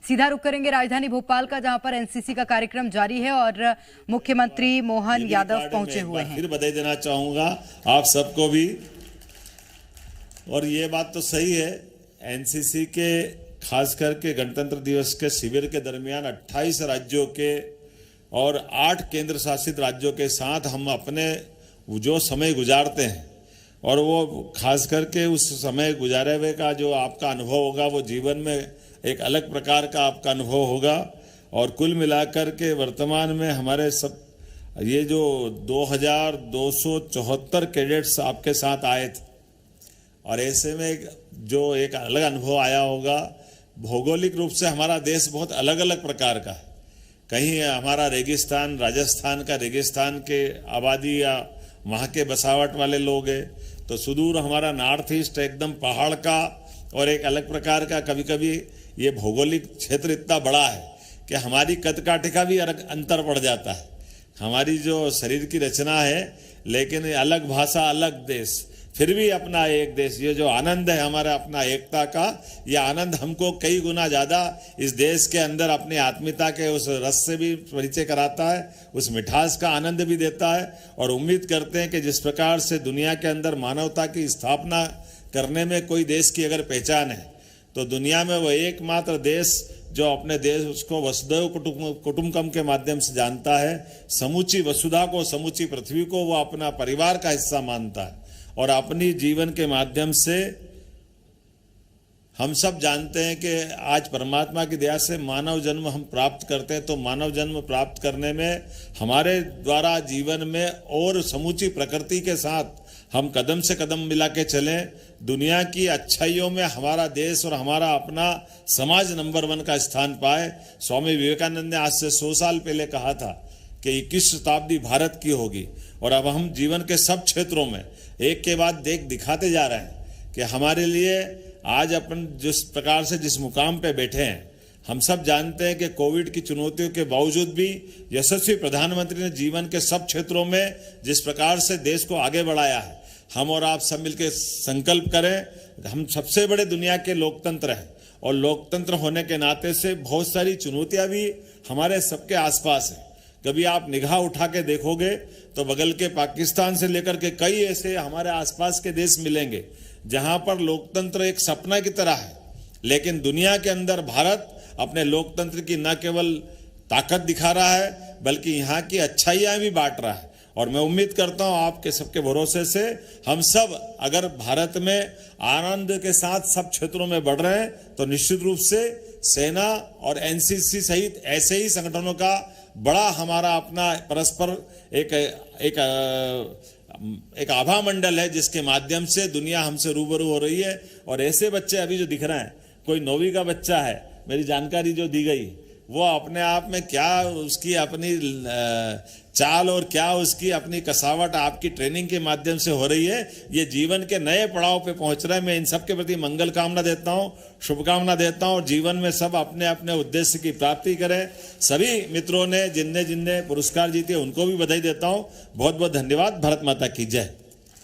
सीधा रुख करेंगे राजधानी भोपाल का, जहां पर एनसीसी का कार्यक्रम जारी है और मुख्यमंत्री मोहन यादव पहुंचे हुए हैं। फिर बधाई देना चाहूंगा आप सबको भी। और ये बात तो सही है, एनसीसी के खास करके गणतंत्र दिवस के शिविर के दरमियान 28 राज्यों के और 8 केंद्र शासित राज्यों के साथ हम अपने जो समय गुजारते हैं, और वो खास करके उस समय गुजारे हुए का जो आपका अनुभव होगा वो जीवन में एक अलग प्रकार का आपका अनुभव होगा। और कुल मिलाकर के वर्तमान में हमारे सब ये जो 2274 कैडेट्स आपके साथ आए थे, और ऐसे में जो एक अलग अनुभव आया होगा। भौगोलिक रूप से हमारा देश बहुत अलग अलग प्रकार का है। कहीं हमारा रेगिस्तान, राजस्थान का रेगिस्तान के आबादी या वहाँ के बसावट वाले लोग हैं, तो सुदूर हमारा नॉर्थ ईस्ट एकदम पहाड़ का और एक अलग प्रकार का। कभी कभी ये भौगोलिक क्षेत्र इतना बड़ा है कि हमारी कदकाठी का भी अंतर पड़ जाता है। हमारी जो शरीर की रचना है, लेकिन अलग भाषा, अलग देश, फिर भी अपना एक देश। ये जो आनंद है हमारा अपना एकता का, यह आनंद हमको कई गुना ज़्यादा इस देश के अंदर अपनी आत्मीयता के उस रस से भी परिचय कराता है, उस मिठास का आनंद भी देता है। और उम्मीद करते हैं कि जिस प्रकार से दुनिया के अंदर मानवता की स्थापना करने में कोई देश की अगर पहचान है, तो दुनिया में वो एकमात्र देश जो अपने देश उसको वसुधैव कुटुंबकम के माध्यम से जानता है, समूची वसुधा को, समूची पृथ्वी को वो अपना परिवार का हिस्सा मानता है। और अपनी जीवन के माध्यम से हम सब जानते हैं कि आज परमात्मा की दया से मानव जन्म हम प्राप्त करते हैं, तो मानव जन्म प्राप्त करने में हमारे द्वारा जीवन में और समूची प्रकृति के साथ हम कदम से कदम मिला के चलें। दुनिया की अच्छाइयों में हमारा देश और हमारा अपना समाज नंबर 1 का स्थान पाए। स्वामी विवेकानंद ने आज से 100 साल पहले कहा था कि 21 शताब्दी भारत की होगी, और अब हम जीवन के सब क्षेत्रों में एक के बाद दिखाते जा रहे हैं कि हमारे लिए आज अपन जिस प्रकार से जिस मुकाम पे बैठे हैं, हम सब जानते हैं कि कोविड की चुनौतियों के बावजूद भी यशस्वी प्रधानमंत्री ने जीवन के सब क्षेत्रों में जिस प्रकार से देश को आगे बढ़ाया है, हम और आप सब मिलकर संकल्प करें। हम सबसे बड़े दुनिया के लोकतंत्र हैं, और लोकतंत्र होने के नाते से बहुत सारी चुनौतियां भी हमारे सबके आसपास हैं। कभी आप निगाह उठा के देखोगे तो बगल के पाकिस्तान से लेकर के कई ऐसे हमारे आसपास के देश मिलेंगे जहां पर लोकतंत्र एक सपना की तरह है, लेकिन दुनिया के अंदर भारत अपने लोकतंत्र की न केवल ताकत दिखा रहा है, बल्कि यहाँ की अच्छाइयाँ भी बांट रहा है। और मैं उम्मीद करता हूँ आपके सबके भरोसे से हम सब अगर भारत में आनंद के साथ सब क्षेत्रों में बढ़ रहे हैं, तो निश्चित रूप से सेना और एनसीसी सहित ऐसे ही संगठनों का बड़ा हमारा अपना परस्पर एक आभा मंडल है, जिसके माध्यम से दुनिया हमसे रूबरू हो रही है। और ऐसे बच्चे अभी जो दिख रहे हैं, कोई 9वीं का बच्चा है, मेरी जानकारी जो दी गई, वो अपने आप में क्या उसकी अपनी चाल और क्या उसकी अपनी कसावट आपकी ट्रेनिंग के माध्यम से हो रही है, ये जीवन के नए पड़ाव पे पहुंच रहा है। मैं इन सब के प्रति मंगल कामना देता हूं, शुभकामना देता हूं, और जीवन में सब अपने अपने उद्देश्य की प्राप्ति करें। सभी मित्रों ने जिनने जिनने पुरस्कार जीते उनको भी बधाई देता हूं। बहुत बहुत धन्यवाद। भारत माता की जय।